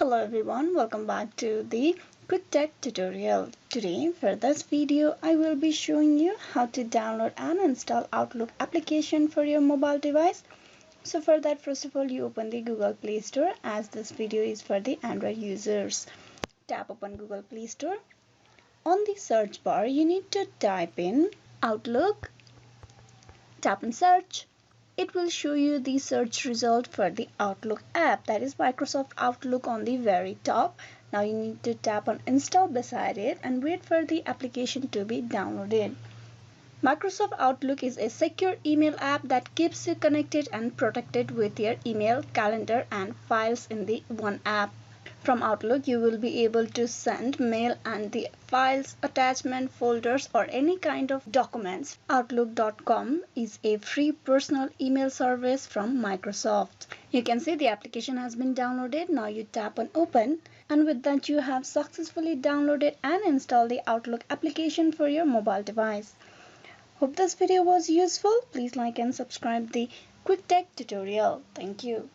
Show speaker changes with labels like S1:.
S1: Hello everyone, welcome back to the Quick Tech tutorial. Today for this video I will be showing you how to download and install Outlook application for your mobile device. So for that, first of all, you open the Google Play Store, as this video is for the Android users. Tap open Google Play Store. On the search bar you need to type in Outlook. Tap on search. It will show you the search result for the Outlook app, that is Microsoft Outlook, on the very top. Now you need to tap on install beside it and wait for the application to be downloaded. Microsoft Outlook is a secure email app that keeps you connected and protected with your email, calendar and files in the one app. From Outlook, you will be able to send mail and the files, attachment, folders or any kind of documents. Outlook.com is a free personal email service from Microsoft. You can see the application has been downloaded. Now you tap on open, and with that you have successfully downloaded and installed the Outlook application for your mobile device. Hope this video was useful. Please like and subscribe the Quick Tech tutorial. Thank you.